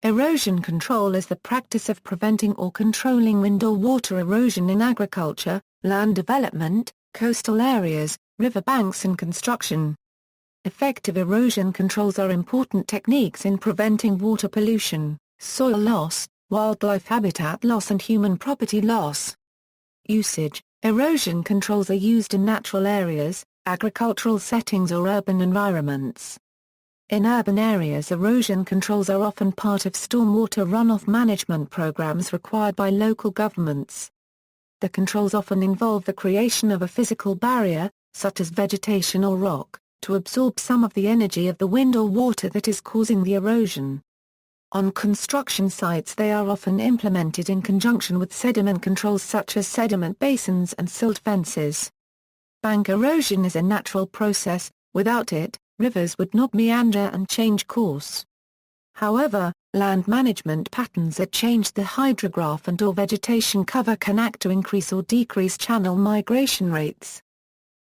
Erosion control is the practice of preventing or controlling wind or water erosion in agriculture, land development, coastal areas, river banks and construction. Effective erosion controls are important techniques in preventing water pollution, soil loss, wildlife habitat loss and human property loss. Usage: erosion controls are used in natural areas, agricultural settings or urban environments. In urban areas, erosion controls are often part of stormwater runoff management programs required by local governments. The controls often involve the creation of a physical barrier, such as vegetation or rock, to absorb some of the energy of the wind or water that is causing the erosion. On construction sites, they are often implemented in conjunction with sediment controls such as sediment basins and silt fences. Bank erosion is a natural process. Without it, rivers would not meander and change course. However, land management patterns that change the hydrograph and/or vegetation cover can act to increase or decrease channel migration rates.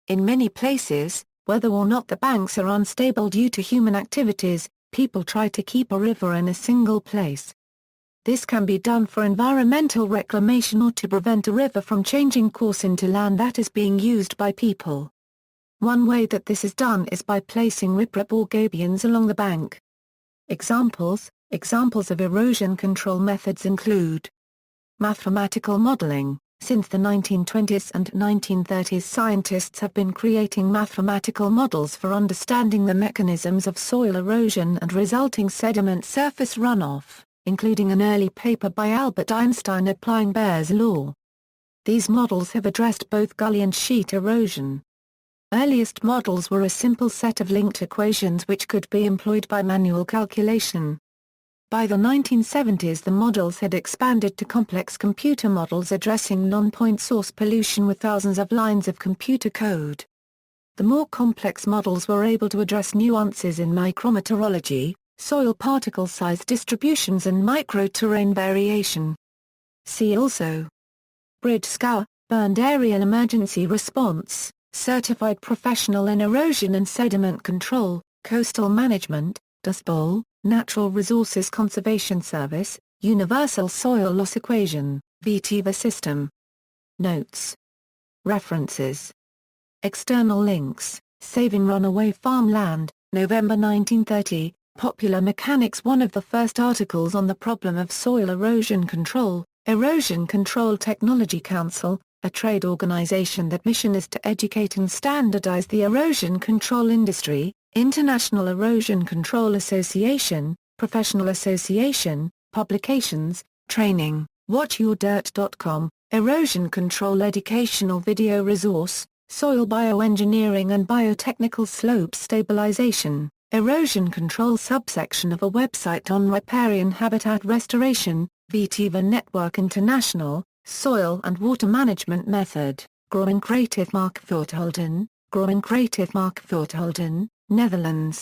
In many places, whether or not the banks are unstable due to human activities, people try to keep a river in a single place. This can be done for environmental reclamation or to prevent a river from changing course into land that is being used by people. One way that this is done is by placing riprap or gabions along the bank. Examples of erosion control methods include mathematical modeling. Since the 1920s and 1930s, scientists have been creating mathematical models for understanding the mechanisms of soil erosion and resulting sediment surface runoff, including an early paper by Albert Einstein applying Bayer's law. These models have addressed both gully and sheet erosion. Earliest models were a simple set of linked equations which could be employed by manual calculation. By the 1970s, the models had expanded to complex computer models addressing non-point source pollution with thousands of lines of computer code. The more complex models were able to address nuances in micrometeorology, soil particle size distributions and microterrain variation. See also: bridge scour, burned aerial emergency response, certified professional in erosion and sediment control, coastal management, Dust Bowl, Natural Resources Conservation Service, Universal Soil Loss Equation, VTEVA System. Notes. References. External links: Saving Runaway Farmland, November 1930, Popular Mechanics. One of the first articles on the problem of soil erosion control, Erosion Control Technology Council, a trade organization that mission is to educate and standardize the erosion control industry, International Erosion Control Association, Professional Association, Publications, Training, WatchYourDirt.com, Erosion Control Educational Video Resource, Soil Bioengineering and Biotechnical Slope Stabilization, Erosion Control subsection of a website on riparian habitat restoration, VTEVA Network International, Soil and Water Management Method, Groen Creative Mark Voortholden, Netherlands.